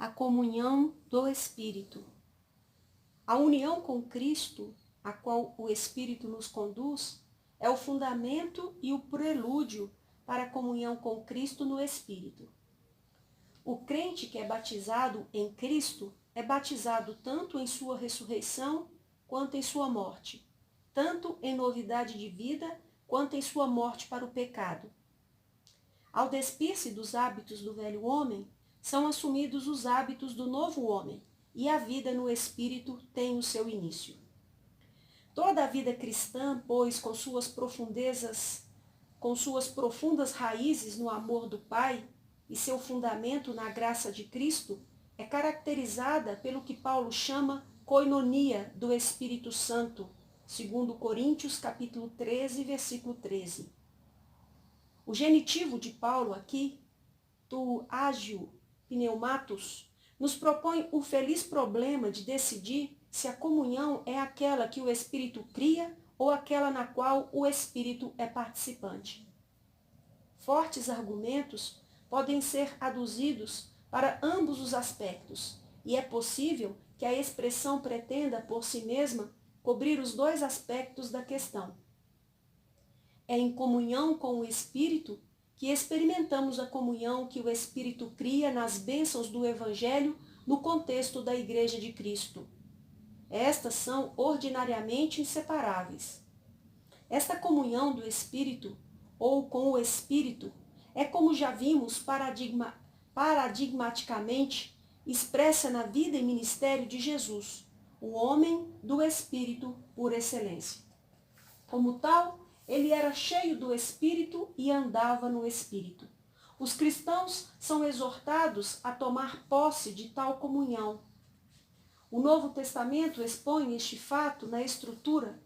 a comunhão do Espírito. A união com Cristo, a qual o Espírito nos conduz, é o fundamento e o prelúdio para a comunhão com Cristo no Espírito. O crente que é batizado em Cristo é batizado tanto em sua ressurreição quanto em sua morte, tanto em novidade de vida quanto em sua morte para o pecado. Ao despir-se dos hábitos do velho homem, são assumidos os hábitos do novo homem, e a vida no Espírito tem o seu início. Toda a vida cristã, pois, com suas profundas raízes no amor do Pai e seu fundamento na graça de Cristo, é caracterizada pelo que Paulo chama koinonia do Espírito Santo, segundo Coríntios capítulo 13, versículo 13. O genitivo de Paulo aqui, tu ágio pneumatos, nos propõe o feliz problema de decidir se a comunhão é aquela que o Espírito cria ou aquela na qual o Espírito é participante. Fortes argumentos podem ser aduzidos para ambos os aspectos, e é possível que a expressão pretenda por si mesma cobrir os dois aspectos da questão. É em comunhão com o Espírito que experimentamos a comunhão que o Espírito cria nas bênçãos do Evangelho no contexto da Igreja de Cristo. Estas são ordinariamente inseparáveis. Esta comunhão do Espírito, ou com o Espírito, é, como já vimos paradigmaticamente, expressa na vida e ministério de Jesus, o homem do Espírito por excelência. Como tal, ele era cheio do Espírito e andava no Espírito. Os cristãos são exortados a tomar posse de tal comunhão. O Novo Testamento expõe este fato na estrutura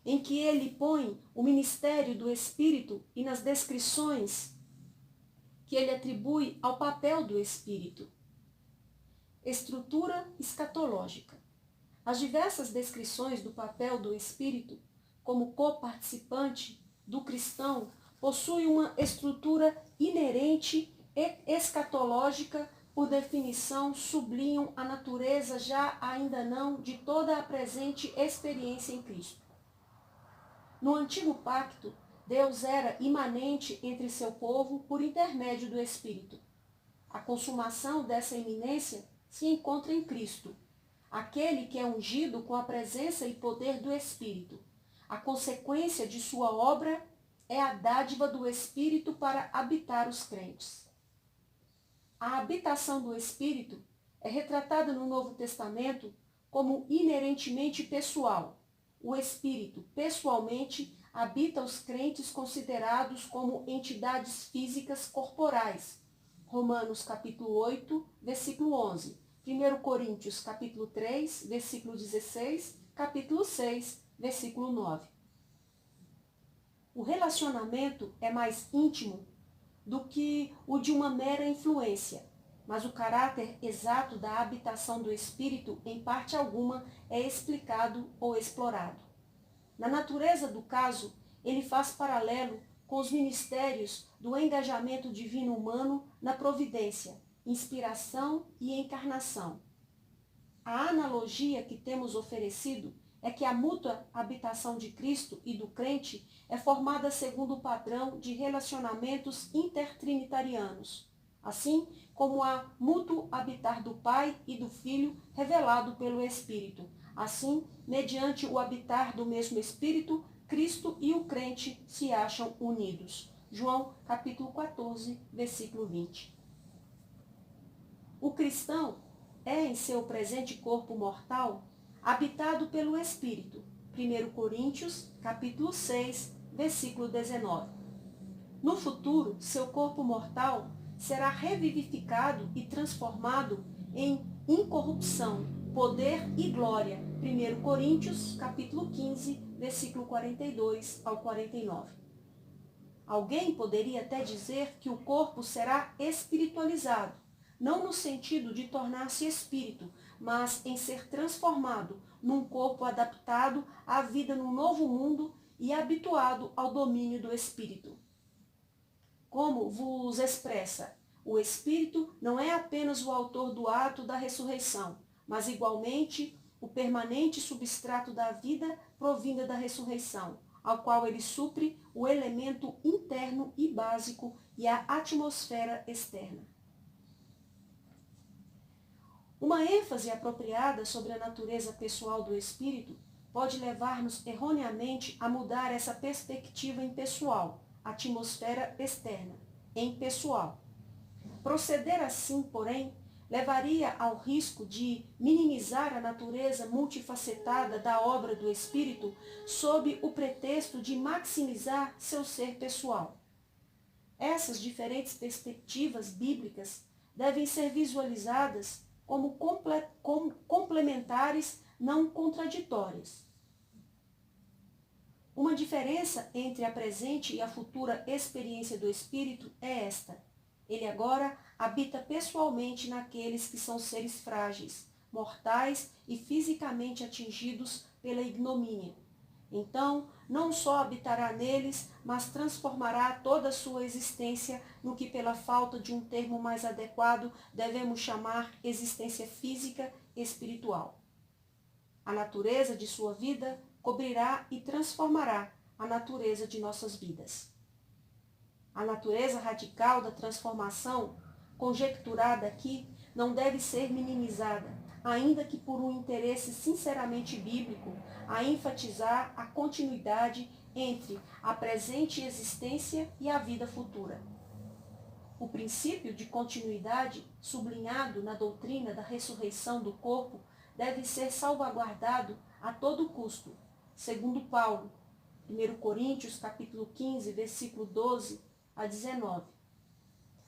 em que ele põe o ministério do Espírito e nas descrições que ele atribui ao papel do Espírito. Estrutura escatológica. As diversas descrições do papel do Espírito como coparticipante do cristão possuem uma estrutura inerente e escatológica, por definição, sublinham a natureza já ainda não de toda a presente experiência em Cristo. No Antigo Pacto, Deus era imanente entre seu povo por intermédio do Espírito. A consumação dessa iminência se encontra em Cristo, aquele que é ungido com a presença e poder do Espírito. A consequência de sua obra é a dádiva do Espírito para habitar os crentes. A habitação do Espírito é retratada no Novo Testamento como inerentemente pessoal. O Espírito, pessoalmente, habita os crentes considerados como entidades físicas corporais. Romanos capítulo 8, versículo 11. 1 Coríntios capítulo 3, versículo 16, capítulo 6, versículo 9. O relacionamento é mais íntimo do que o de uma mera influência, mas o caráter exato da habitação do Espírito, em parte alguma, é explicado ou explorado. Na natureza do caso, ele faz paralelo com os ministérios do engajamento divino humano na providência, inspiração e encarnação. A analogia que temos oferecido é que a mútua habitação de Cristo e do crente é formada segundo o padrão de relacionamentos intertrinitarianos, assim como a mútuo habitar do Pai e do Filho revelado pelo Espírito. Assim, mediante o habitar do mesmo Espírito, Cristo e o crente se acham unidos. João capítulo 14, versículo 20. O cristão é, em seu presente corpo mortal, habitado pelo Espírito. 1 Coríntios, capítulo 6, versículo 19. No futuro, seu corpo mortal será revivificado e transformado em incorrupção, poder e glória. 1 Coríntios, capítulo 15, versículo 42 ao 49. Alguém poderia até dizer que o corpo será espiritualizado, não no sentido de tornar-se espírito, mas em ser transformado num corpo adaptado à vida no novo mundo e habituado ao domínio do Espírito. Como vos expressa O Espírito não é apenas o autor do ato da ressurreição, mas igualmente o permanente substrato da vida provinda da ressurreição, ao qual ele supre o elemento interno e básico e a atmosfera externa. Uma ênfase apropriada sobre a natureza pessoal do Espírito pode levar-nos erroneamente a mudar essa perspectiva em pessoal, atmosfera externa, em pessoal. Proceder assim, porém, levaria ao risco de minimizar a natureza multifacetada da obra do Espírito sob o pretexto de maximizar seu ser pessoal. Essas diferentes perspectivas bíblicas devem ser visualizadas como complementares, não contraditórias. Uma diferença entre a presente e a futura experiência do Espírito é esta: ele agora habita pessoalmente naqueles que são seres frágeis, mortais e fisicamente atingidos pela ignomínia. Então, não só habitará neles, mas transformará toda a sua existência no que, pela falta de um termo mais adequado, devemos chamar existência física e espiritual. A natureza de sua vida cobrirá e transformará a natureza de nossas vidas. A natureza radical da transformação, conjecturada aqui, não deve ser minimizada, ainda que por um interesse sinceramente bíblico, a enfatizar a continuidade entre a presente existência e a vida futura. O princípio de continuidade, sublinhado na doutrina da ressurreição do corpo, deve ser salvaguardado a todo custo, segundo Paulo, 1 Coríntios capítulo 15, versículo 12 a 19.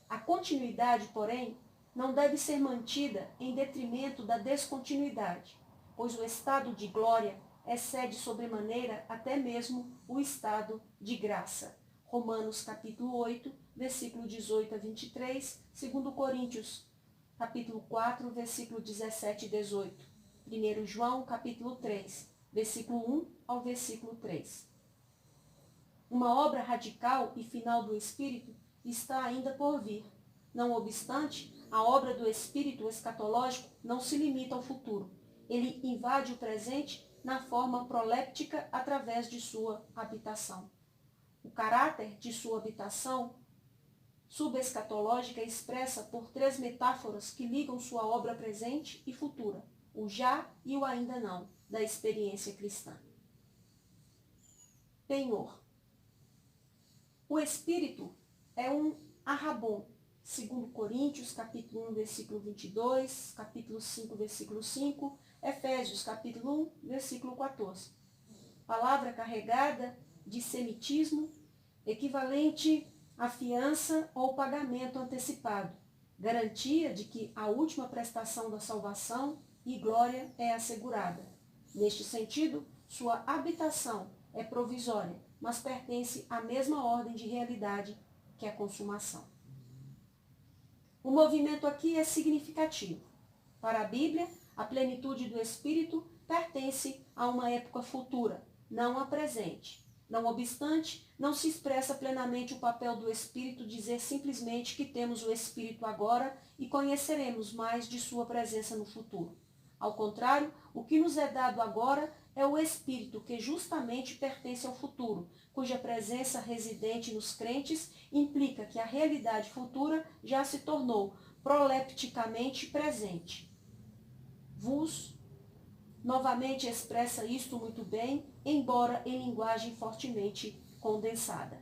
A continuidade, porém, não deve ser mantida em detrimento da descontinuidade, pois o estado de glória excede sobremaneira até mesmo o estado de graça. Romanos capítulo 8, versículo 18 a 23, 2 Coríntios capítulo 4, versículo 17 e 18, 1 João capítulo 3, versículo 1 ao versículo 3. Uma obra radical e final do Espírito está ainda por vir. Não obstante, a obra do Espírito escatológico não se limita ao futuro. Ele invade o presente na forma proléptica através de sua habitação. O caráter de sua habitação subescatológica é expressa por 3 metáforas que ligam sua obra presente e futura, o já e o ainda não, da experiência cristã. Penhor. O Espírito é um arrabon, segundo Coríntios, capítulo 1, versículo 22, capítulo 5, versículo 5, Efésios, capítulo 1, versículo 14. Palavra carregada de semitismo, equivalente à fiança ou pagamento antecipado, garantia de que a última prestação da salvação e glória é assegurada. Neste sentido, sua habitação é provisória, mas pertence à mesma ordem de realidade que a consumação. O movimento aqui é significativo. Para a Bíblia, a plenitude do Espírito pertence a uma época futura, não à presente. Não obstante, não se expressa plenamente o papel do Espírito dizer simplesmente que temos o Espírito agora e conheceremos mais de sua presença no futuro. Ao contrário, o que nos é dado agora é o Espírito que justamente pertence ao futuro, cuja presença residente nos crentes implica que a realidade futura já se tornou prolepticamente presente. Vos novamente expressa isto muito bem, embora em linguagem fortemente condensada.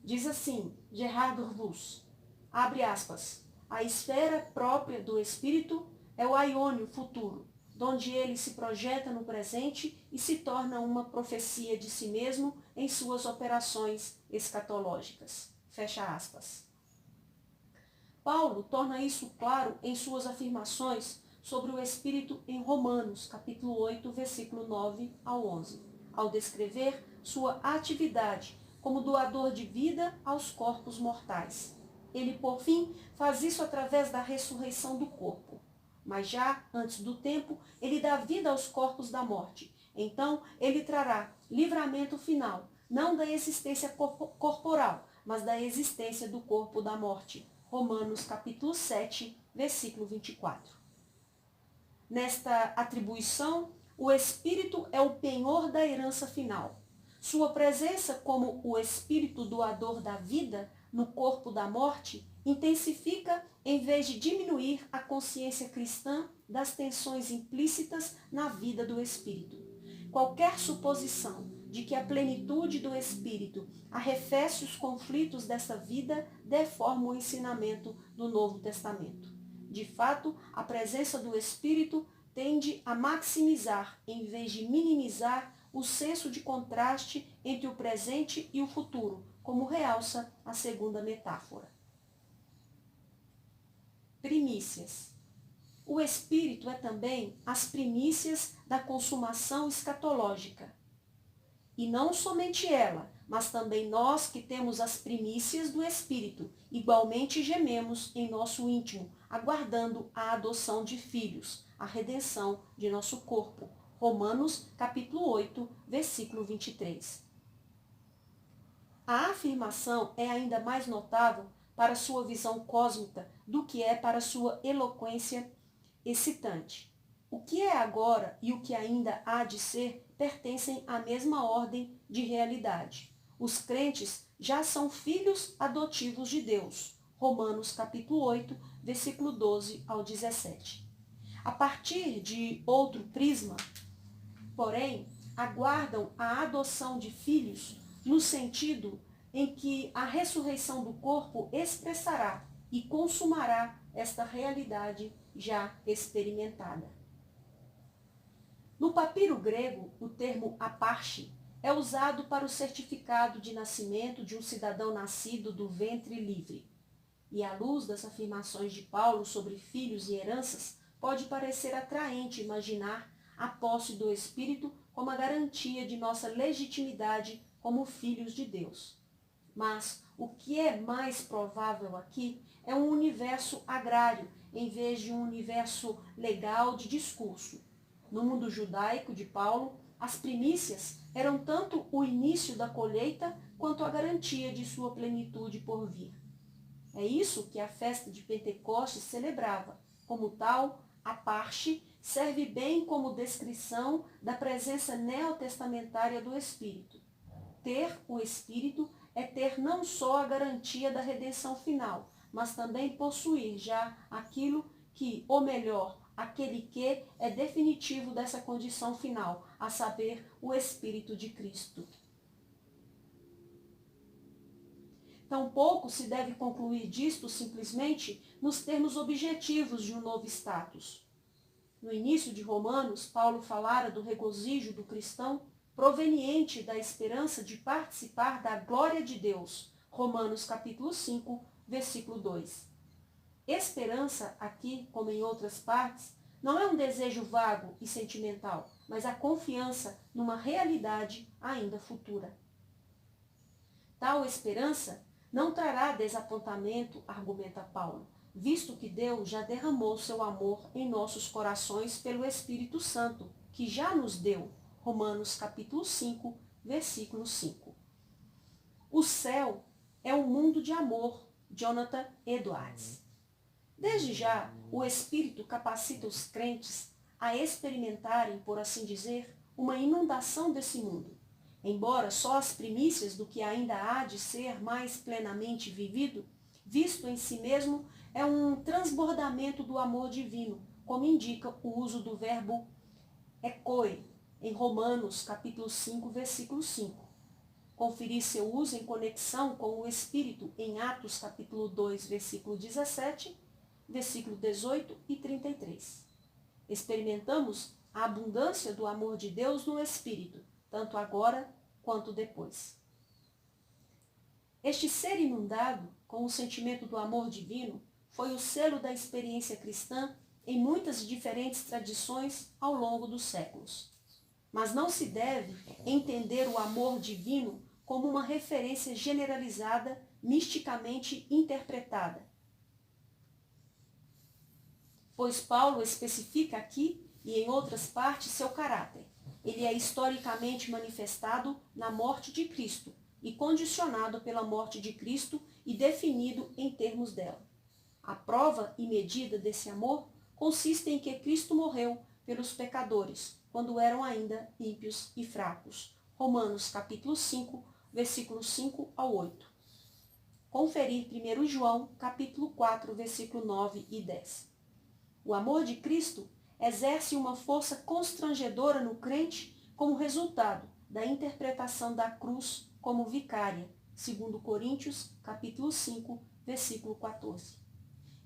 Diz assim, Gerhard Vos, abre aspas, a esfera própria do Espírito é o aiônio futuro, donde ele se projeta no presente e se torna uma profecia de si mesmo em suas operações escatológicas. Fecha aspas. Paulo torna isso claro em suas afirmações sobre o Espírito em Romanos, capítulo 8, versículo 9 ao 11, ao descrever sua atividade como doador de vida aos corpos mortais. Ele, por fim, faz isso através da ressurreição do corpo. Mas já, antes do tempo, ele dá vida aos corpos da morte. Então, ele trará livramento final, não da existência corporal, mas da existência do corpo da morte. Romanos capítulo 7, versículo 24. Nesta atribuição, o Espírito é o penhor da herança final. Sua presença como o Espírito doador da vida no corpo da morte intensifica em vez de diminuir a consciência cristã das tensões implícitas na vida do Espírito. Qualquer suposição de que a plenitude do Espírito arrefece os conflitos dessa vida deforma o ensinamento do Novo Testamento. De fato, a presença do Espírito tende a maximizar, em vez de minimizar, o senso de contraste entre o presente e o futuro, como realça a segunda metáfora. Primícias. O Espírito é também as primícias da consumação escatológica. E não somente ela, mas também nós que temos as primícias do Espírito, igualmente gememos em nosso íntimo, aguardando a adoção de filhos, a redenção de nosso corpo. Romanos, capítulo 8, versículo 23. A afirmação é ainda mais notável para sua visão cósmica do que é para sua eloquência excitante. O que é agora e o que ainda há de ser pertencem à mesma ordem de realidade. Os crentes já são filhos adotivos de Deus. Romanos capítulo 8, versículo 12 ao 17. A partir de outro prisma, porém, aguardam a adoção de filhos no sentido em que a ressurreição do corpo expressará e consumará esta realidade já experimentada. No papiro grego, o termo aparche é usado para o certificado de nascimento de um cidadão nascido do ventre livre. E à luz das afirmações de Paulo sobre filhos e heranças, pode parecer atraente imaginar a posse do Espírito como a garantia de nossa legitimidade como filhos de Deus. Mas o que é mais provável aqui é um universo agrário, em vez de um universo legal de discurso. No mundo judaico de Paulo, as primícias eram tanto o início da colheita quanto a garantia de sua plenitude por vir. É isso que a festa de Pentecostes celebrava. Como tal, a Parche serve bem como descrição da presença neotestamentária do Espírito. Ter o Espírito é ter não só a garantia da redenção final, mas também possuir já aquilo que, ou melhor, aquele que é definitivo dessa condição final, a saber, o Espírito de Cristo. Tampouco se deve concluir disto simplesmente nos termos objetivos de um novo status. No início de Romanos, Paulo falara do regozijo do cristão proveniente da esperança de participar da glória de Deus. Romanos capítulo 5, versículo 2. Esperança, aqui, como em outras partes, não é um desejo vago e sentimental, mas a confiança numa realidade ainda futura. Tal esperança não trará desapontamento, argumenta Paulo, visto que Deus já derramou seu amor em nossos corações pelo Espírito Santo, que já nos deu. Romanos capítulo 5, versículo 5. O céu é um mundo de amor, Jonathan Edwards. Desde já, o Espírito capacita os crentes a experimentarem, por assim dizer, uma inundação desse mundo. Embora só as primícias do que ainda há de ser mais plenamente vivido, visto em si mesmo, é um transbordamento do amor divino, como indica o uso do verbo ecoe, em Romanos, capítulo 5, versículo 5. Conferir seu uso em conexão com o Espírito em Atos, capítulo 2, versículo 17, versículo 18 e 33. Experimentamos a abundância do amor de Deus no Espírito, tanto agora quanto depois. Este ser inundado com o sentimento do amor divino foi o selo da experiência cristã em muitas diferentes tradições ao longo dos séculos. Mas não se deve entender o amor divino como uma referência generalizada, misticamente interpretada. Pois Paulo especifica aqui e em outras partes seu caráter. Ele é historicamente manifestado na morte de Cristo e condicionado pela morte de Cristo e definido em termos dela. A prova e medida desse amor consiste em que Cristo morreu pelos pecadores, quando eram ainda ímpios e fracos. Romanos capítulo 5, versículos 5 ao 8. Conferir 1 João capítulo 4, versículo 9 e 10. O amor de Cristo exerce uma força constrangedora no crente como resultado da interpretação da cruz como vicária, segundo Coríntios capítulo 5, versículo 14.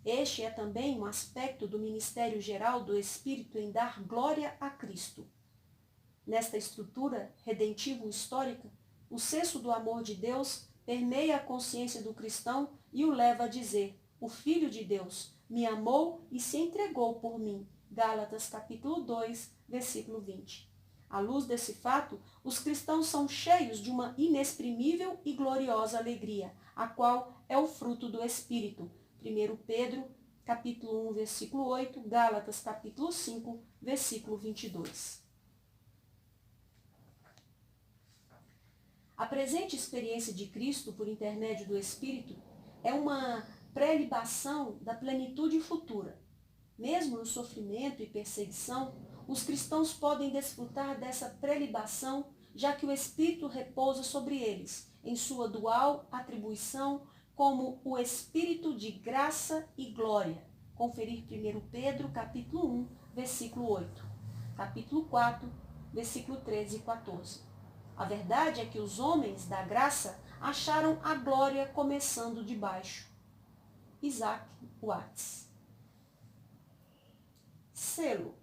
Este é também um aspecto do ministério geral do Espírito em dar glória a Cristo. Nesta estrutura redentivo-histórica, o senso do amor de Deus permeia a consciência do cristão e o leva a dizer: o Filho de Deus me amou e se entregou por mim. Gálatas capítulo 2, versículo 20. À luz desse fato, os cristãos são cheios de uma inexprimível e gloriosa alegria, a qual é o fruto do Espírito. 1 Pedro, capítulo 1, versículo 8, Gálatas, capítulo 5, versículo 22. A presente experiência de Cristo por intermédio do Espírito é uma pré-libação da plenitude futura. Mesmo no sofrimento e perseguição, os cristãos podem desfrutar dessa pré-libação, já que o Espírito repousa sobre eles, em sua dual atribuição como o Espírito de graça e glória. Conferir 1 Pedro, capítulo 1, versículo 8. Capítulo 4, versículo 13 e 14. A verdade é que os homens da graça acharam a glória começando de baixo. Isaac Watts. Selo.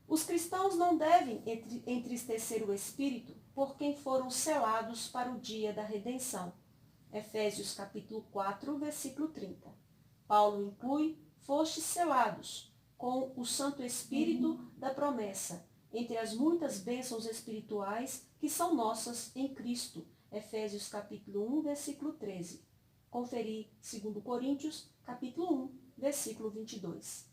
Os cristãos não devem entristecer o Espírito por quem foram selados para o dia da redenção. Efésios capítulo 4, versículo 30. Paulo inclui: fostes selados com o Santo Espírito da promessa, entre as muitas bênçãos espirituais que são nossas em Cristo. Efésios capítulo 1, versículo 13. Conferir 2 Coríntios capítulo 1, versículo 22.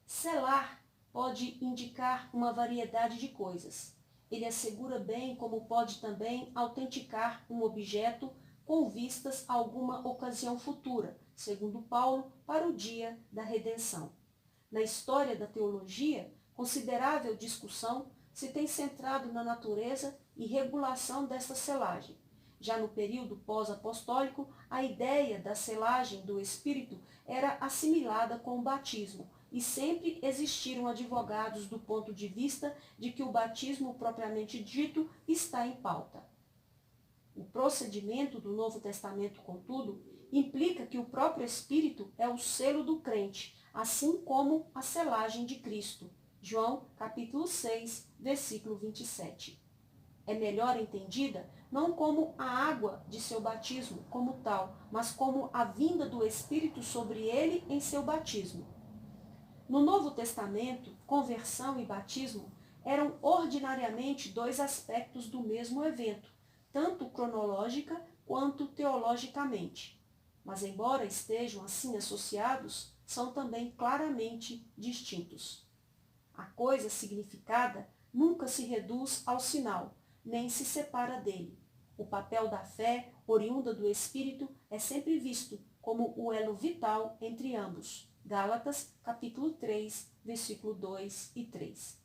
Selar pode indicar uma variedade de coisas. Ele assegura bem como pode também autenticar um objeto com vistas a alguma ocasião futura, segundo Paulo, para o dia da redenção. Na história da teologia, considerável discussão se tem centrado na natureza e regulação desta selagem. Já no período pós-apostólico, a ideia da selagem do Espírito era assimilada com o batismo, e sempre existiram advogados do ponto de vista de que o batismo propriamente dito está em pauta. O procedimento do Novo Testamento, contudo, implica que o próprio Espírito é o selo do crente, assim como a selagem de Cristo. João, capítulo 6, versículo 27. É melhor entendida não como a água de seu batismo como tal, mas como a vinda do Espírito sobre ele em seu batismo. No Novo Testamento, conversão e batismo eram ordinariamente dois aspectos do mesmo evento, tanto cronológica quanto teologicamente. Mas, embora estejam assim associados, são também claramente distintos. A coisa significada nunca se reduz ao sinal, nem se separa dele. O papel da fé, oriunda do Espírito, é sempre visto como o elo vital entre ambos. Gálatas, capítulo 3, versículo 2 e 3.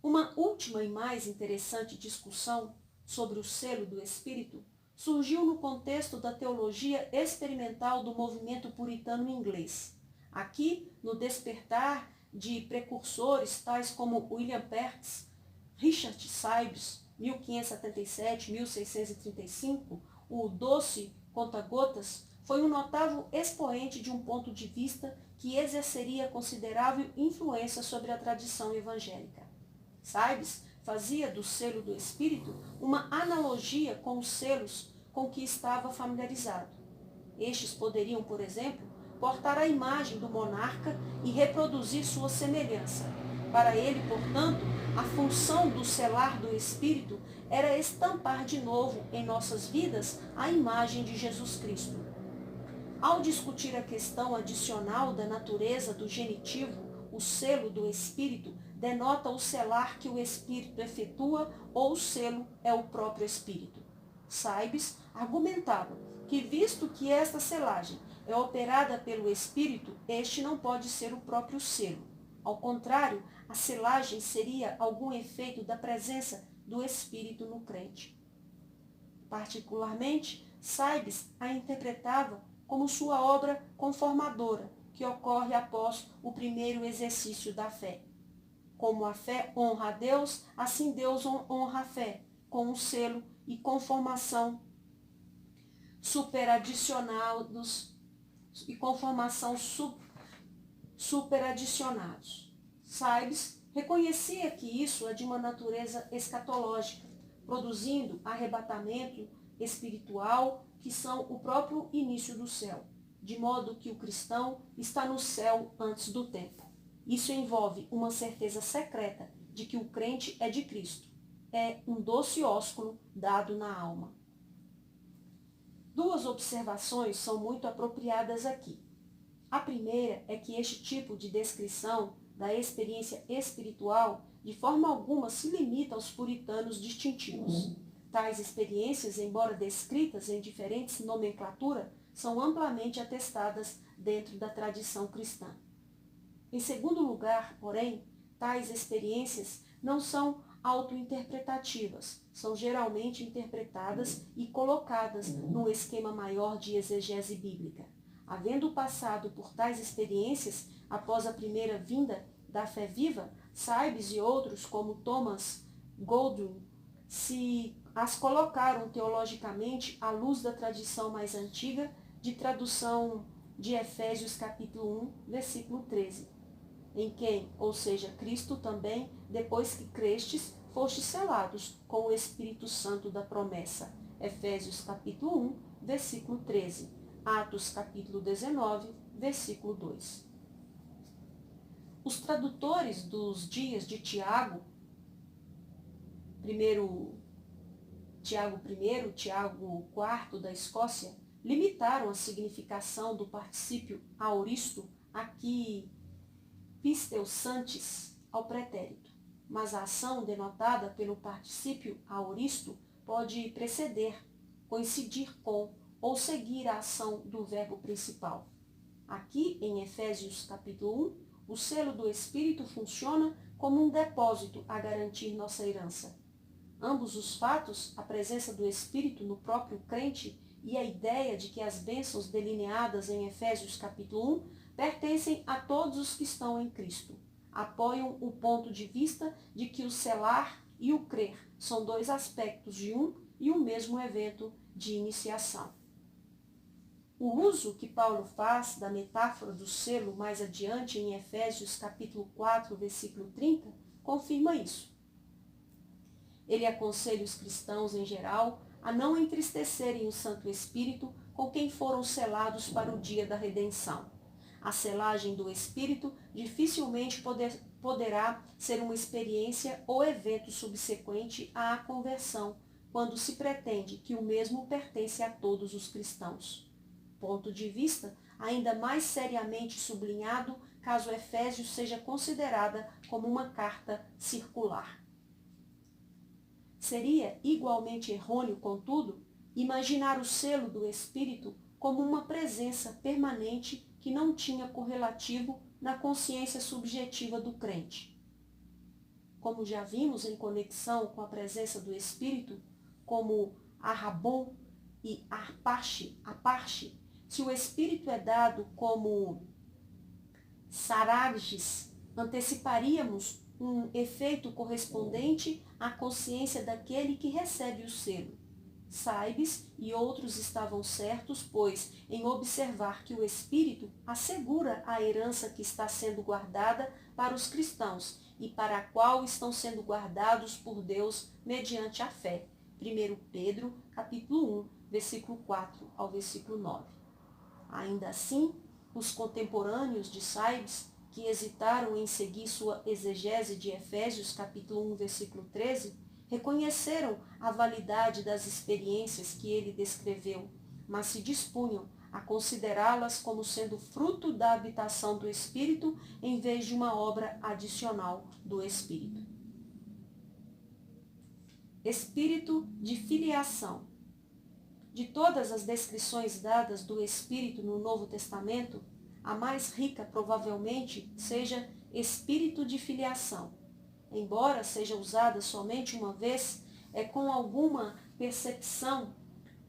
Uma última e mais interessante discussão sobre o selo do Espírito surgiu no contexto da teologia experimental do movimento puritano inglês. Aqui, no despertar de precursores tais como William Perks, Richard Sibbes, 1577-1635, o Doce Conta-Gotas, foi um notável expoente de um ponto de vista que exerceria considerável influência sobre a tradição evangélica. Sibbes fazia do selo do Espírito uma analogia com os selos com que estava familiarizado. Estes poderiam, por exemplo, portar a imagem do monarca e reproduzir sua semelhança. Para ele, portanto, a função do selar do Espírito era estampar de novo em nossas vidas a imagem de Jesus Cristo. Ao discutir a questão adicional da natureza do genitivo, o selo do Espírito denota o selar que o Espírito efetua ou o selo é o próprio Espírito. Saibes argumentava que, visto que esta selagem é operada pelo Espírito, este não pode ser o próprio selo. Ao contrário, a selagem seria algum efeito da presença do Espírito no crente. Particularmente, Saibes a interpretava como sua obra conformadora, que ocorre após o primeiro exercício da fé. Como a fé honra a Deus, assim Deus honra a fé, com um selo e conformação superadicionados e conformação superadicionados. Saibes reconhecia que isso é de uma natureza escatológica, produzindo arrebatamento espiritual, que são o próprio início do céu, de modo que o cristão está no céu antes do tempo. Isso envolve uma certeza secreta de que o crente é de Cristo. É um doce ósculo dado na alma. Duas observações são muito apropriadas aqui. A primeira é que este tipo de descrição da experiência espiritual de forma alguma se limita aos puritanos distintivos. Tais experiências, embora descritas em diferentes nomenclaturas, são amplamente atestadas dentro da tradição cristã. Em segundo lugar, porém, tais experiências não são autointerpretativas, são geralmente interpretadas e colocadas num esquema maior de exegese bíblica. Havendo passado por tais experiências após a primeira vinda da fé viva, Saibes e outros, como Thomas Goldwyn, se as colocaram teologicamente à luz da tradição mais antiga de tradução de Efésios capítulo 1, versículo 13. Em quem, ou seja, Cristo também, depois que crestes, fostes selados com o Espírito Santo da promessa. Efésios capítulo 1, versículo 13. Atos capítulo 19, versículo 2. Os tradutores dos dias de Tiago, Tiago I, Tiago IV da Escócia, limitaram a significação do particípio aoristo aqui pisteusantes ao pretérito, mas a ação denotada pelo particípio aoristo pode preceder, coincidir com ou seguir a ação do verbo principal. Aqui, em Efésios capítulo 1, o selo do Espírito funciona como um depósito a garantir nossa herança. Ambos os fatos, a presença do Espírito no próprio crente e a ideia de que as bênçãos delineadas em Efésios capítulo 1 pertencem a todos os que estão em Cristo, apoiam o ponto de vista de que o selar e o crer são dois aspectos de um e o mesmo evento de iniciação. O uso que Paulo faz da metáfora do selo mais adiante em Efésios capítulo 4, versículo 30, confirma isso. Ele aconselha os cristãos em geral a não entristecerem o Santo Espírito com quem foram selados para o dia da redenção. A selagem do Espírito dificilmente poderá ser uma experiência ou evento subsequente à conversão, quando se pretende que o mesmo pertence a todos os cristãos. Ponto de vista ainda mais seriamente sublinhado caso Efésios seja considerada como uma carta circular. Seria igualmente errôneo, contudo, imaginar o selo do Espírito como uma presença permanente que não tinha correlativo na consciência subjetiva do crente. Como já vimos em conexão com a presença do Espírito, como Arrabon e Arpache, se o Espírito é dado como Sararges, anteciparíamos um efeito correspondente à consciência daquele que recebe o selo. Saibes e outros estavam certos, pois, em observar que o Espírito assegura a herança que está sendo guardada para os cristãos e para a qual estão sendo guardados por Deus mediante a fé. 1 Pedro, capítulo 1, versículo 4 ao versículo 9. Ainda assim, os contemporâneos de Saibes, que hesitaram em seguir sua exegese de Efésios, capítulo 1, versículo 13, reconheceram a validade das experiências que ele descreveu, mas se dispunham a considerá-las como sendo fruto da habitação do Espírito em vez de uma obra adicional do Espírito. Espírito de filiação. De todas as descrições dadas do Espírito no Novo Testamento, a mais rica provavelmente seja espírito de filiação. Embora seja usada somente uma vez, é com alguma percepção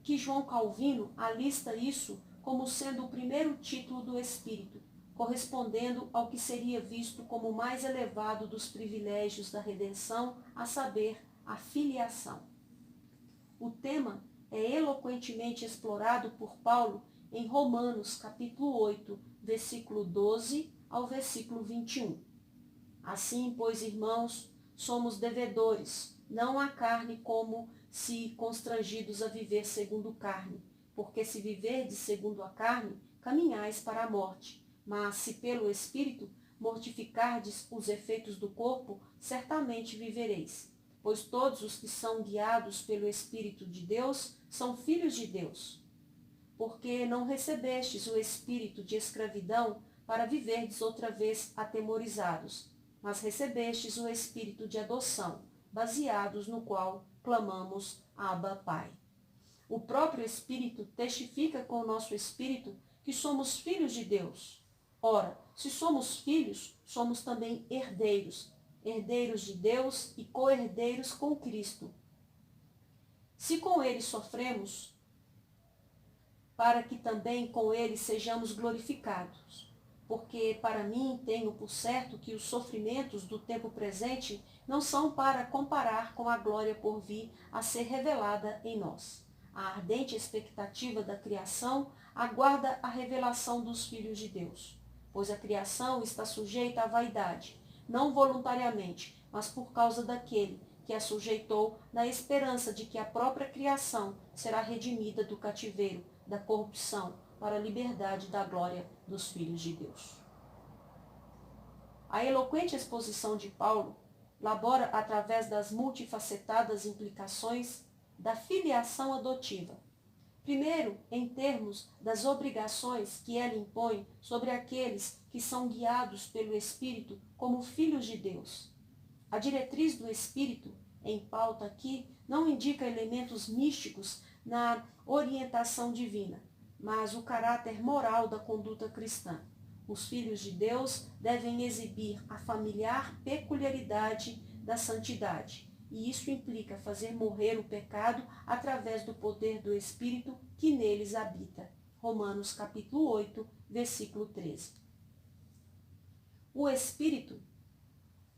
que João Calvino alista isso como sendo o primeiro título do Espírito, correspondendo ao que seria visto como o mais elevado dos privilégios da redenção, a saber, a filiação. O tema é eloquentemente explorado por Paulo em Romanos, capítulo 8, versículo 12 ao versículo 21. Assim, pois, irmãos, somos devedores, não à carne como se constrangidos a viver segundo carne, porque se viverdes segundo a carne, caminhais para a morte, mas se pelo Espírito mortificardes os efeitos do corpo, certamente vivereis. Pois todos os que são guiados pelo Espírito de Deus são filhos de Deus. Porque não recebestes o espírito de escravidão para viverdes outra vez atemorizados, mas recebestes o espírito de adoção, baseados no qual clamamos Abba, Pai. O próprio Espírito testifica com o nosso espírito que somos filhos de Deus. Ora, se somos filhos, somos também herdeiros, herdeiros de Deus e co-herdeiros com Cristo. Se com ele sofremos, para que também com ele sejamos glorificados. Porque para mim tenho por certo que os sofrimentos do tempo presente não são para comparar com a glória por vir a ser revelada em nós. A ardente expectativa da criação aguarda a revelação dos filhos de Deus, pois a criação está sujeita à vaidade, não voluntariamente, mas por causa daquele que a sujeitou, na esperança de que a própria criação será redimida do cativeiro, da corrupção, para a liberdade da glória dos filhos de Deus. A eloquente exposição de Paulo labora através das multifacetadas implicações da filiação adotiva. Primeiro, em termos das obrigações que ela impõe sobre aqueles que são guiados pelo Espírito como filhos de Deus. A diretriz do Espírito, em pauta aqui, não indica elementos místicos na orientação divina, mas o caráter moral da conduta cristã. Os filhos de Deus devem exibir a familiar peculiaridade da santidade, e isso implica fazer morrer o pecado através do poder do Espírito que neles habita. Romanos capítulo 8, versículo 13. O Espírito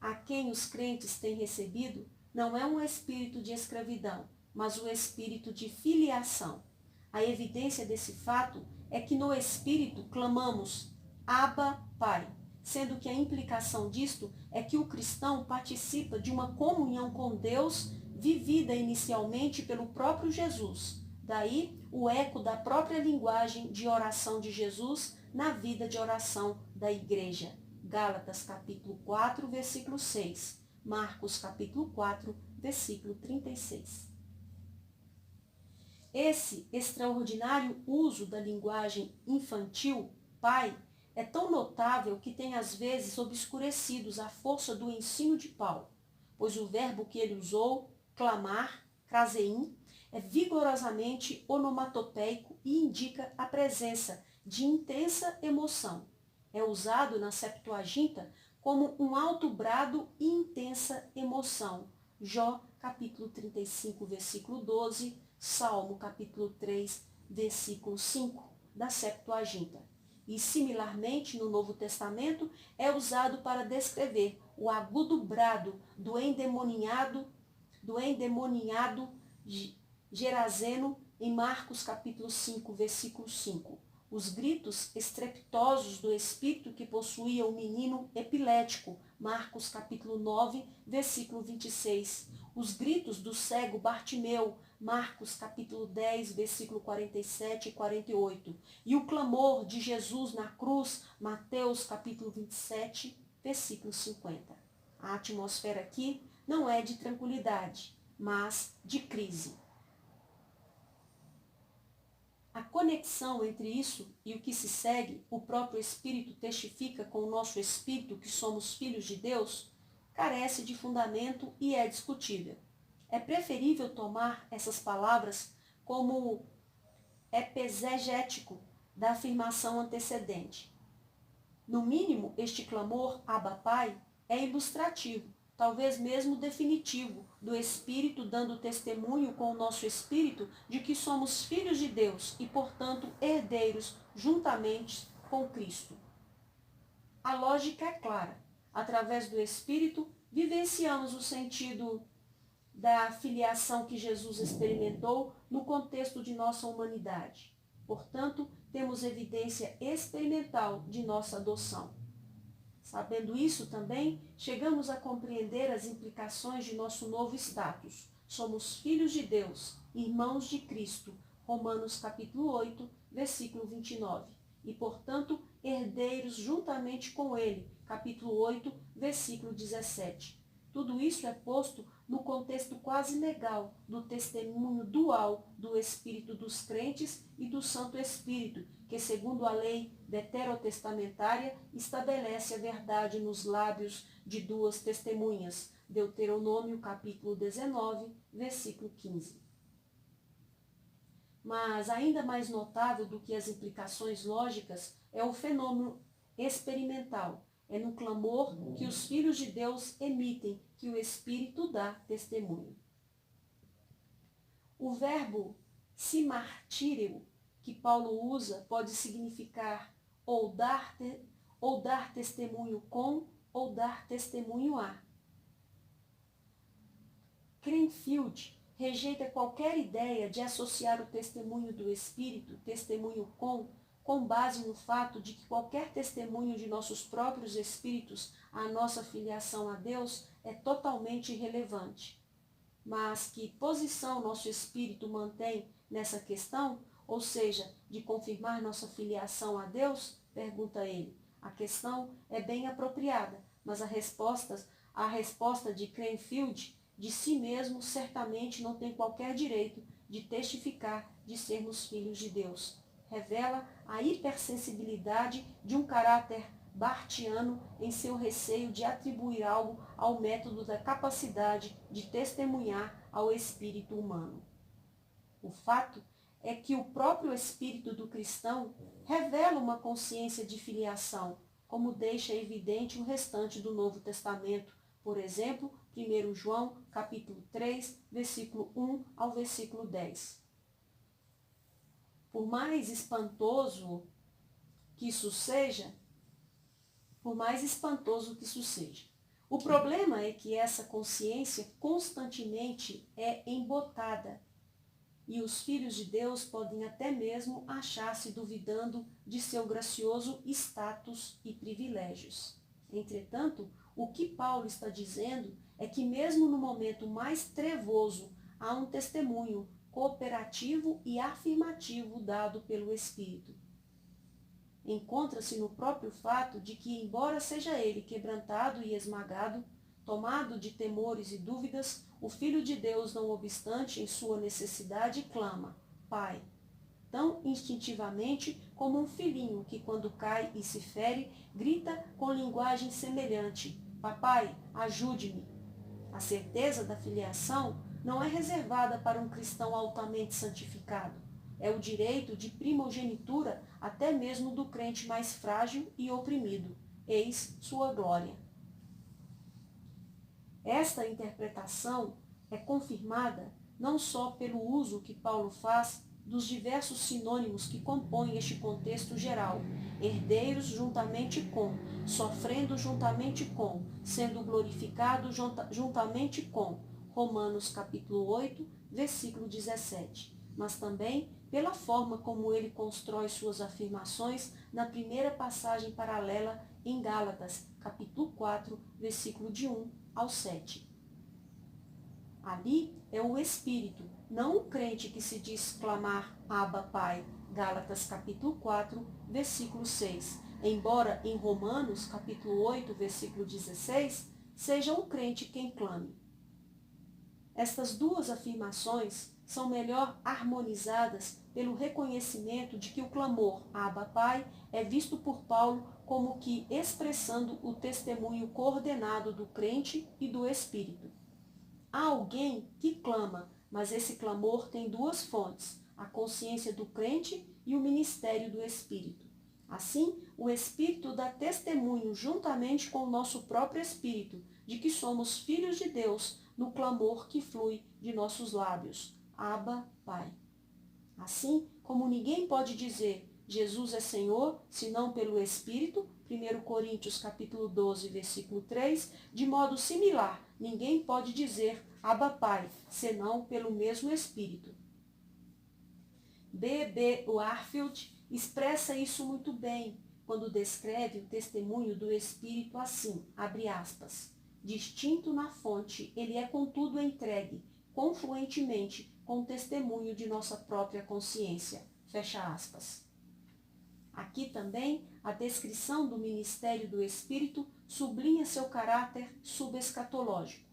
a quem os crentes têm recebido não é um espírito de escravidão, mas o espírito de filiação. A evidência desse fato é que no Espírito clamamos Abba, Pai, sendo que a implicação disto é que o cristão participa de uma comunhão com Deus vivida inicialmente pelo próprio Jesus. Daí o eco da própria linguagem de oração de Jesus na vida de oração da igreja. Gálatas capítulo 4, versículo 6. Marcos capítulo 4, versículo 36. Esse extraordinário uso da linguagem infantil, pai, é tão notável que tem às vezes obscurecidos a força do ensino de Paulo, pois o verbo que ele usou, clamar, krasein, é vigorosamente onomatopeico e indica a presença de intensa emoção. É usado na Septuaginta como um alto brado e intensa emoção. Jó, capítulo 35, versículo 12, Salmo, capítulo 3, versículo 5, da Septuaginta. E, similarmente, no Novo Testamento, é usado para descrever o agudo brado do endemoniado Gerazeno, em Marcos, capítulo 5, versículo 5. Os gritos estrepitosos do espírito que possuía o menino epilético, Marcos capítulo 9, versículo 26. Os gritos do cego Bartimeu, Marcos capítulo 10, versículo 47 e 48. E o clamor de Jesus na cruz, Mateus capítulo 27, versículo 50. A atmosfera aqui não é de tranquilidade, mas de crise. A conexão entre isso e o que se segue, o próprio Espírito testifica com o nosso espírito que somos filhos de Deus, carece de fundamento e é discutível. É preferível tomar essas palavras como epesegético da afirmação antecedente. No mínimo, este clamor Abba Pai é ilustrativo, talvez mesmo definitivo, do Espírito dando testemunho com o nosso Espírito de que somos filhos de Deus e, portanto, herdeiros juntamente com Cristo. A lógica é clara. Através do Espírito, vivenciamos o sentido da filiação que Jesus experimentou no contexto de nossa humanidade. Portanto, temos evidência experimental de nossa adoção. Sabendo isso também, chegamos a compreender as implicações de nosso novo status. Somos filhos de Deus, irmãos de Cristo, Romanos capítulo 8, versículo 29, e, portanto, herdeiros juntamente com ele, capítulo 8, versículo 17. Tudo isso é posto no contexto quase legal do testemunho dual do Espírito dos crentes e do Santo Espírito, que, segundo a lei veterotestamentária, estabelece a verdade nos lábios de duas testemunhas. Deuteronômio, capítulo 19, versículo 15. Mas, ainda mais notável do que as implicações lógicas, é o fenômeno experimental. É no clamor que os filhos de Deus emitem que o Espírito dá testemunho. O verbo simartírio que Paulo usa pode significar ou dar testemunho com ou dar testemunho a. Cranfield rejeita qualquer ideia de associar o testemunho do Espírito, testemunho com base no fato de que qualquer testemunho de nossos próprios espíritos à nossa filiação a Deus é totalmente irrelevante. Mas que posição nosso espírito mantém nessa questão, ou seja, de confirmar nossa filiação a Deus? Pergunta ele. A questão é bem apropriada, mas a resposta de Cranfield de si mesmo certamente não tem qualquer direito de testificar de sermos filhos de Deus. Revela a hipersensibilidade de um caráter bartiano em seu receio de atribuir algo ao método da capacidade de testemunhar ao espírito humano. O fato é que o próprio espírito do cristão revela uma consciência de filiação, como deixa evidente o restante do Novo Testamento. Por exemplo, 1 João, capítulo 3, versículo 1 ao versículo 10. Por mais espantoso que isso seja, o problema é que essa consciência constantemente é embotada e os filhos de Deus podem até mesmo achar-se duvidando de seu gracioso status e privilégios. Entretanto, o que Paulo está dizendo é que mesmo no momento mais trevoso há um testemunho cooperativo e afirmativo dado pelo Espírito. Encontra-se no próprio fato de que, embora seja ele quebrantado e esmagado, tomado de temores e dúvidas, o Filho de Deus, não obstante em sua necessidade, clama, Pai, tão instintivamente como um filhinho que, quando cai e se fere, grita com linguagem semelhante, Papai, ajude-me. A certeza da filiação não é reservada para um cristão altamente santificado. É o direito de primogenitura até mesmo do crente mais frágil e oprimido. Eis sua glória. Esta interpretação é confirmada não só pelo uso que Paulo faz dos diversos sinônimos que compõem este contexto geral, herdeiros juntamente com, sofrendo juntamente com, sendo glorificado juntamente com, Romanos capítulo 8, versículo 17, mas também pela forma como ele constrói suas afirmações na primeira passagem paralela em Gálatas, capítulo 4, versículo de 1 ao 7. Ali é o Espírito, não o crente que se diz clamar Abba Pai, Gálatas capítulo 4, versículo 6. Embora em Romanos capítulo 8, versículo 16, seja um crente quem clame. Estas duas afirmações são melhor harmonizadas pelo reconhecimento de que o clamor Abba Pai é visto por Paulo como que expressando o testemunho coordenado do crente e do Espírito. Há alguém que clama, mas esse clamor tem duas fontes, a consciência do crente e o ministério do Espírito. Assim, o Espírito dá testemunho juntamente com o nosso próprio Espírito de que somos filhos de Deus no clamor que flui de nossos lábios. Abba, Pai. Assim, como ninguém pode dizer Jesus é Senhor, senão pelo Espírito, 1 Coríntios capítulo 12, versículo 3, de modo similar, ninguém pode dizer Abba Pai, senão pelo mesmo Espírito. B.B. Warfield expressa isso muito bem, quando descreve o testemunho do Espírito assim, abre aspas, distinto na fonte, ele é contudo entregue, confluentemente, com o testemunho de nossa própria consciência, fecha aspas. Aqui também, a descrição do ministério do Espírito sublinha seu caráter subescatológico.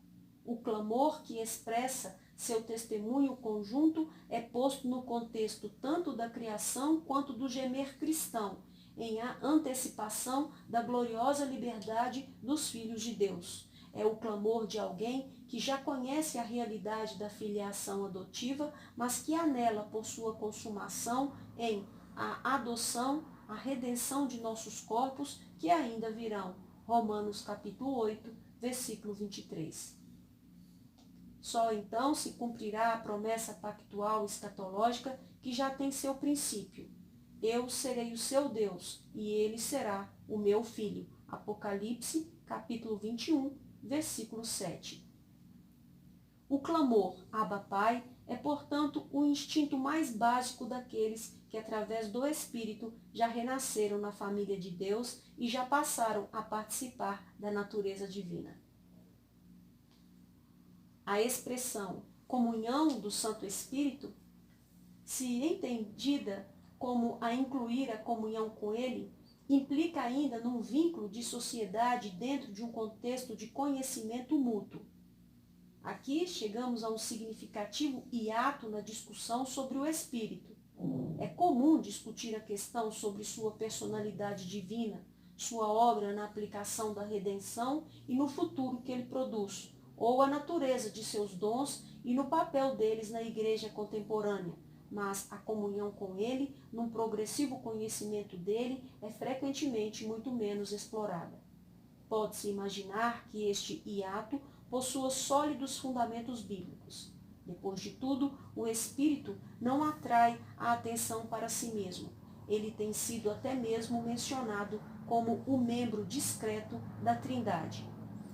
O clamor que expressa seu testemunho conjunto é posto no contexto tanto da criação quanto do gemer cristão, em antecipação da gloriosa liberdade dos filhos de Deus. É o clamor de alguém que já conhece a realidade da filiação adotiva, mas que anela por sua consumação em a adoção, a redenção de nossos corpos que ainda virão. Romanos capítulo 8, versículo 23. Só então se cumprirá a promessa pactual escatológica que já tem seu princípio. Eu serei o seu Deus e ele será o meu filho. Apocalipse, capítulo 21, versículo 7. O clamor Abba Pai é, portanto, o instinto mais básico daqueles que, através do Espírito, já renasceram na família de Deus e já passaram a participar da natureza divina. A expressão comunhão do Santo Espírito, se entendida como a incluir a comunhão com Ele, implica ainda num vínculo de sociedade dentro de um contexto de conhecimento mútuo. Aqui chegamos a um significativo hiato na discussão sobre o Espírito. É comum discutir a questão sobre sua personalidade divina, sua obra na aplicação da redenção e no futuro que ele produz, ou a natureza de seus dons e no papel deles na igreja contemporânea, mas a comunhão com ele, num progressivo conhecimento dele, é frequentemente muito menos explorada. Pode-se imaginar que este hiato possua sólidos fundamentos bíblicos. Depois de tudo, o Espírito não atrai a atenção para si mesmo. Ele tem sido até mesmo mencionado como o membro discreto da Trindade.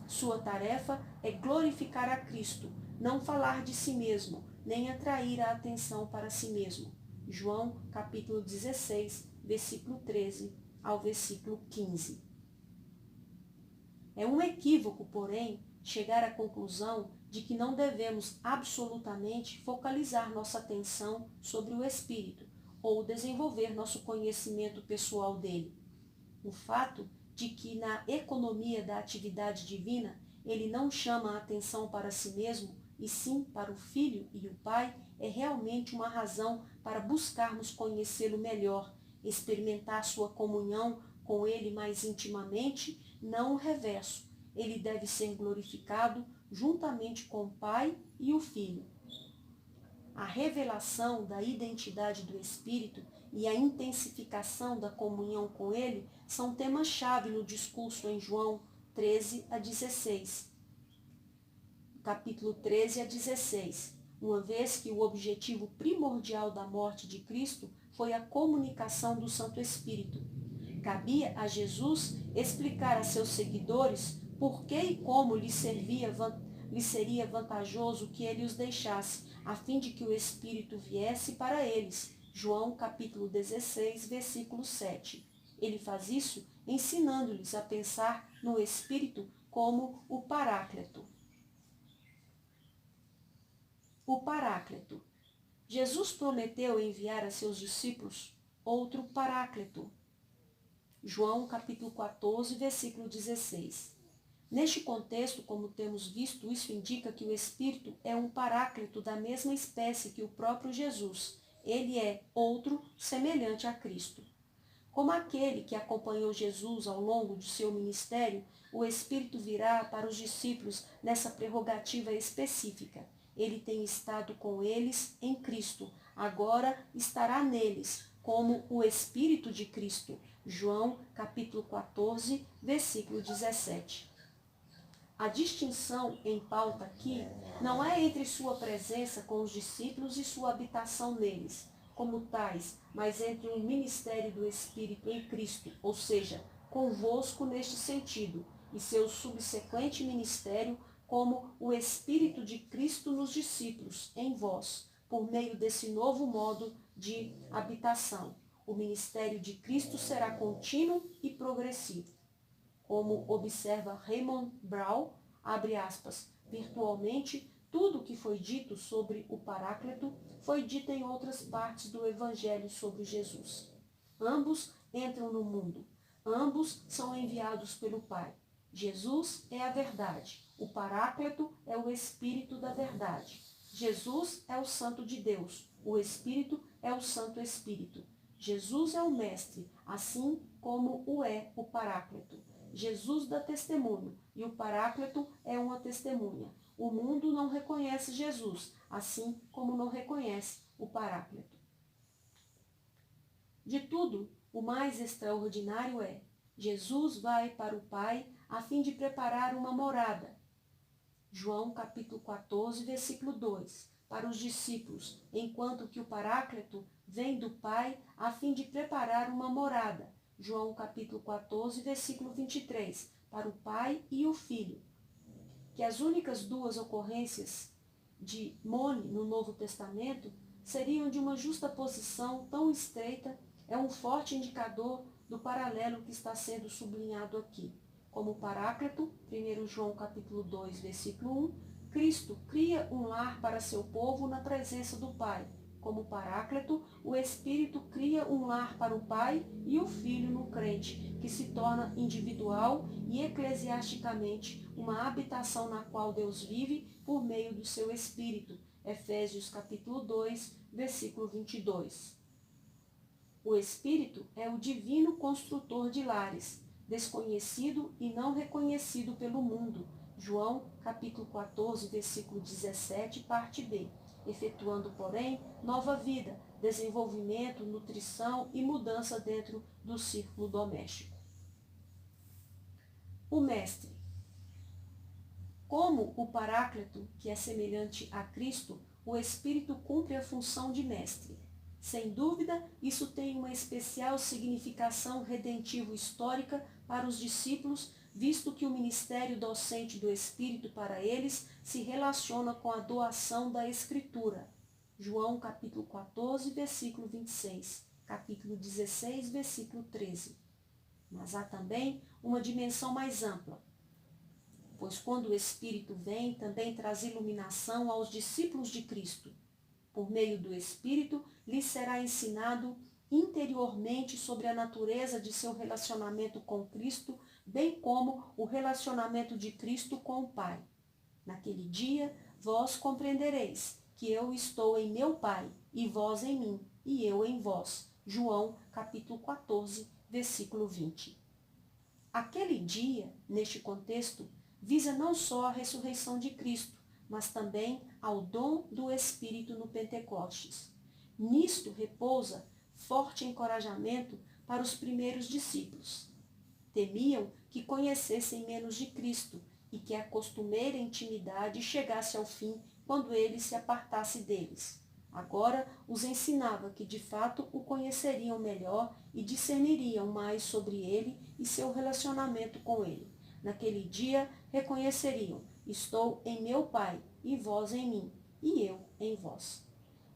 Sua tarefa é glorificar a Cristo, não falar de si mesmo, nem atrair a atenção para si mesmo. João, capítulo 16, versículo 13 ao versículo 15. É um equívoco, porém, chegar à conclusão de que não devemos absolutamente focalizar nossa atenção sobre o Espírito ou desenvolver nosso conhecimento pessoal dele. O fato de que na economia da atividade divina ele não chama a atenção para si mesmo e sim para o Filho e o Pai é realmente uma razão para buscarmos conhecê-lo melhor, experimentar sua comunhão com ele mais intimamente, não o reverso. Ele deve ser glorificado juntamente com o Pai e o Filho. A revelação da identidade do Espírito e a intensificação da comunhão com ele são temas-chave no discurso em João 13 a 16. Capítulo 13 a 16. Uma vez que o objetivo primordial da morte de Cristo foi a comunicação do Santo Espírito. Cabia a Jesus explicar a seus seguidores por que e como lhe seria vantajoso que ele os deixasse, a fim de que o Espírito viesse para eles. João capítulo 16, versículo 7. Ele faz isso ensinando-lhes a pensar no Espírito como o Paráclito. O Paráclito. Jesus prometeu enviar a seus discípulos outro Paráclito. João capítulo 14, versículo 16. Neste contexto, como temos visto, isso indica que o Espírito é um paráclito da mesma espécie que o próprio Jesus. Ele é outro semelhante a Cristo. Como aquele que acompanhou Jesus ao longo de seu ministério, o Espírito virá para os discípulos nessa prerrogativa específica. Ele tem estado com eles em Cristo, agora estará neles, como o Espírito de Cristo. João capítulo 14, versículo 17. A distinção em pauta aqui não é entre sua presença com os discípulos e sua habitação neles, como tais, mas entre o ministério do Espírito em Cristo, ou seja, convosco neste sentido, e seu subsequente ministério como o Espírito de Cristo nos discípulos, em vós, por meio desse novo modo de habitação. O ministério de Cristo será contínuo e progressivo. Como observa Raymond Brown, abre aspas, virtualmente tudo o que foi dito sobre o Paráclito foi dito em outras partes do Evangelho sobre Jesus. Ambos entram no mundo. Ambos são enviados pelo Pai. Jesus é a verdade. O Paráclito é o Espírito da verdade. Jesus é o Santo de Deus. O Espírito é o Santo Espírito. Jesus é o Mestre, assim como o é o Paráclito. Jesus dá testemunho e o Paráclito é uma testemunha. O mundo não reconhece Jesus, assim como não reconhece o Paráclito. De tudo, o mais extraordinário é: Jesus vai para o Pai a fim de preparar uma morada. João capítulo 14, versículo 2, para os discípulos, enquanto que o Paráclito vem do Pai a fim de preparar uma morada. João capítulo 14, versículo 23, para o Pai e o Filho. Que as únicas duas ocorrências de Mone no Novo Testamento seriam de uma justaposição tão estreita é um forte indicador do paralelo que está sendo sublinhado aqui. Como Paráclito, 1 João capítulo 2, versículo 1, Cristo cria um lar para seu povo na presença do Pai. Como Paráclito, o Espírito cria um lar para o Pai e o Filho no crente, que se torna individual e eclesiasticamente uma habitação na qual Deus vive por meio do seu Espírito. Efésios capítulo 2, versículo 22. O Espírito é o divino construtor de lares, desconhecido e não reconhecido pelo mundo. João capítulo 14, versículo 17, parte B. Efetuando, porém, nova vida, desenvolvimento, nutrição e mudança dentro do círculo doméstico. O Mestre. Como o Paráclito, que é semelhante a Cristo, o Espírito cumpre a função de mestre. Sem dúvida, isso tem uma especial significação redentivo-histórica para os discípulos, visto que o ministério docente do Espírito para eles se relaciona com a doação da Escritura. João capítulo 14, versículo 26, capítulo 16, versículo 13. Mas há também uma dimensão mais ampla, pois quando o Espírito vem, também traz iluminação aos discípulos de Cristo. Por meio do Espírito, lhes será ensinado interiormente sobre a natureza de seu relacionamento com Cristo, bem como o relacionamento de Cristo com o Pai. Naquele dia, vós compreendereis que eu estou em meu Pai, e vós em mim, e eu em vós. João, capítulo 14, versículo 20. Aquele dia, neste contexto, visa não só a ressurreição de Cristo, mas também ao dom do Espírito no Pentecostes. Nisto repousa forte encorajamento para os primeiros discípulos. Temiam que conhecessem menos de Cristo e que a costumeira intimidade chegasse ao fim quando ele se apartasse deles. Agora os ensinava que de fato o conheceriam melhor e discerniriam mais sobre ele e seu relacionamento com ele. Naquele dia reconheceriam: estou em meu Pai, e vós em mim, e eu em vós.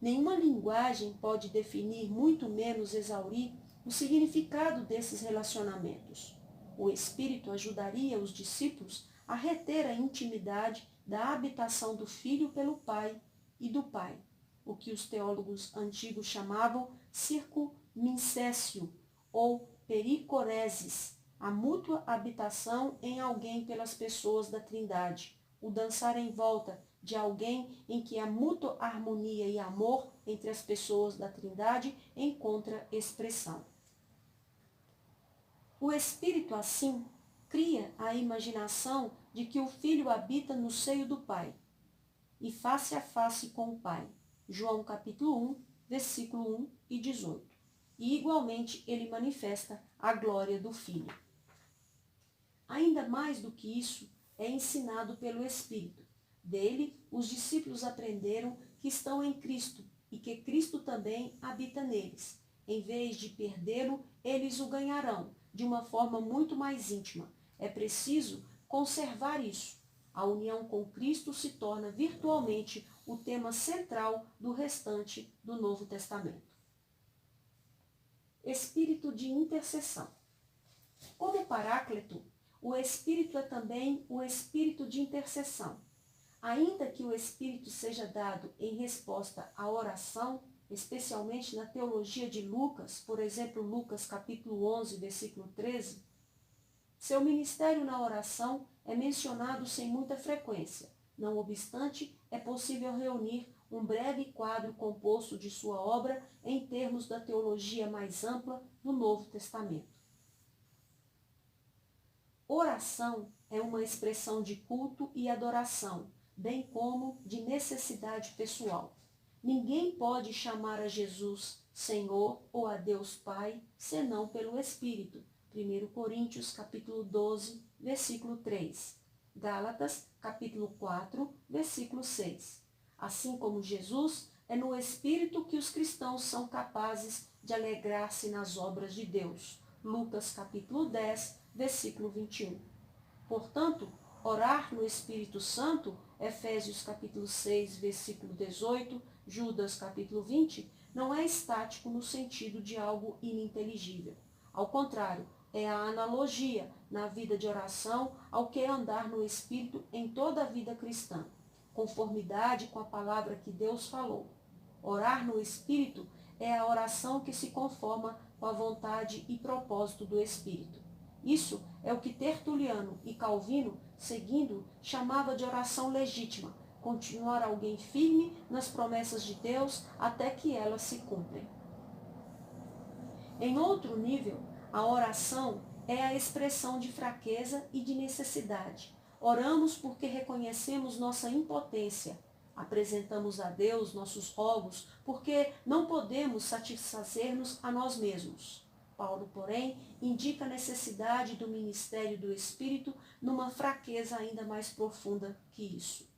Nenhuma linguagem pode definir, muito menos exaurir, o significado desses relacionamentos. O Espírito ajudaria os discípulos a reter a intimidade da habitação do Filho pelo Pai e do Pai, o que os teólogos antigos chamavam circumicécio ou pericoresis, a mútua habitação em alguém pelas pessoas da Trindade, o dançar em volta de alguém em que a mútua harmonia e amor entre as pessoas da Trindade encontra expressão. O Espírito, assim, cria a imaginação de que o Filho habita no seio do Pai e face a face com o Pai. João capítulo 1, versículo 1 e 18. E, igualmente, ele manifesta a glória do Filho. Ainda mais do que isso, é ensinado pelo Espírito. Dele, os discípulos aprenderam que estão em Cristo e que Cristo também habita neles. Em vez de perdê-lo, eles o ganharão de uma forma muito mais íntima. É preciso conservar isso. A união com Cristo se torna virtualmente o tema central do restante do Novo Testamento. Espírito de intercessão. Como Paráclito, o Espírito é também o Espírito de intercessão. Ainda que o Espírito seja dado em resposta à oração, especialmente na teologia de Lucas, por exemplo, Lucas capítulo 11, versículo 13, seu ministério na oração é mencionado sem muita frequência. Não obstante, é possível reunir um breve quadro composto de sua obra em termos da teologia mais ampla do Novo Testamento. Oração é uma expressão de culto e adoração, bem como de necessidade pessoal. Ninguém pode chamar a Jesus Senhor ou a Deus Pai senão pelo Espírito. 1 Coríntios capítulo 12, versículo 3. Gálatas capítulo 4, versículo 6. Assim como Jesus, é no Espírito que os cristãos são capazes de alegrar-se nas obras de Deus. Lucas capítulo 10, versículo 21. Portanto, orar no Espírito Santo, Efésios capítulo 6, versículo 18, Judas capítulo 20, não é estático no sentido de algo ininteligível. Ao contrário, é a analogia na vida de oração ao que é andar no Espírito em toda a vida cristã, conformidade com a palavra que Deus falou. Orar no Espírito é a oração que se conforma com a vontade e propósito do Espírito. Isso é o que Tertuliano e Calvino, seguindo, chamava de oração legítima, continuar alguém firme nas promessas de Deus até que elas se cumprem. Em outro nível, a oração é a expressão de fraqueza e de necessidade. Oramos porque reconhecemos nossa impotência. Apresentamos a Deus nossos rogos porque não podemos satisfazer-nos a nós mesmos. Paulo, porém, indica a necessidade do ministério do Espírito numa fraqueza ainda mais profunda que isso.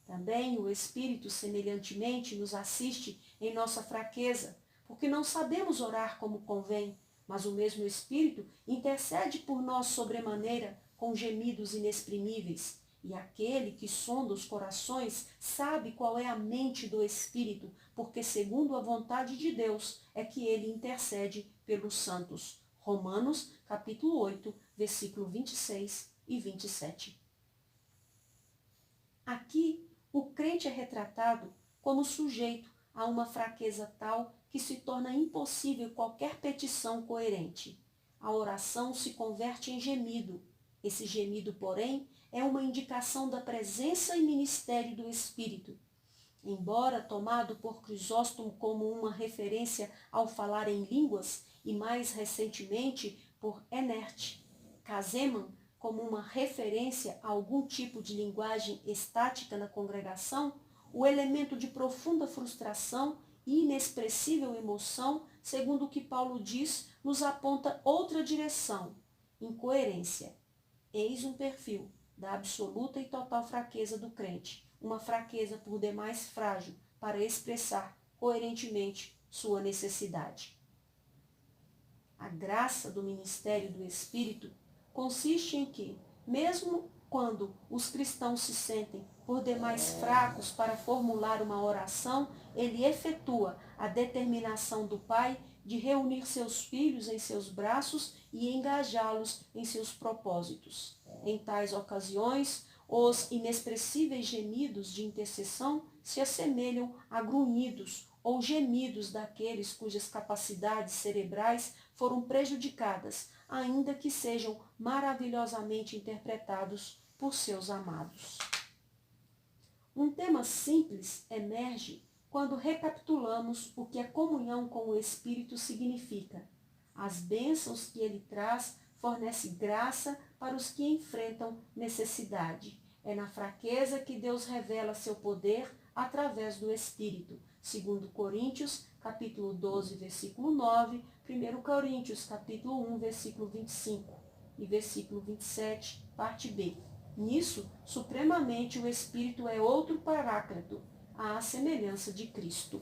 Também o Espírito, semelhantemente, nos assiste em nossa fraqueza, porque não sabemos orar como convém, mas o mesmo Espírito intercede por nós sobremaneira com gemidos inexprimíveis. E aquele que sonda os corações sabe qual é a mente do Espírito, porque segundo a vontade de Deus é que ele intercede pelos santos. Romanos, capítulo 8, versículo 26 e 27. Aqui, o crente é retratado como sujeito a uma fraqueza tal que se torna impossível qualquer petição coerente. A oração se converte em gemido. Esse gemido, porém, é uma indicação da presença e ministério do Espírito. Embora tomado por Crisóstomo como uma referência ao falar em línguas e mais recentemente por Ennert Käsemann como uma referência a algum tipo de linguagem estática na congregação, o elemento de profunda frustração e inexpressível emoção, segundo o que Paulo diz, nos aponta outra direção: incoerência. Eis um perfil da absoluta e total fraqueza do crente, uma fraqueza por demais frágil para expressar coerentemente sua necessidade. A graça do ministério do Espírito consiste em que, mesmo quando os cristãos se sentem por demais fracos para formular uma oração, ele efetua a determinação do Pai de reunir seus filhos em seus braços e engajá-los em seus propósitos. Em tais ocasiões, os inexpressíveis gemidos de intercessão se assemelham a grunhidos ou gemidos daqueles cujas capacidades cerebrais foram prejudicadas ainda que sejam maravilhosamente interpretados por seus amados. Um tema simples emerge quando recapitulamos o que a comunhão com o Espírito significa. As bênçãos que ele traz fornece graça para os que enfrentam necessidade. É na fraqueza que Deus revela seu poder através do Espírito. 2 Coríntios, capítulo 12, versículo 9, 1 Coríntios, capítulo 1, versículo 25 e versículo 27, parte B. Nisso, supremamente, o Espírito é outro paráclito, à semelhança de Cristo.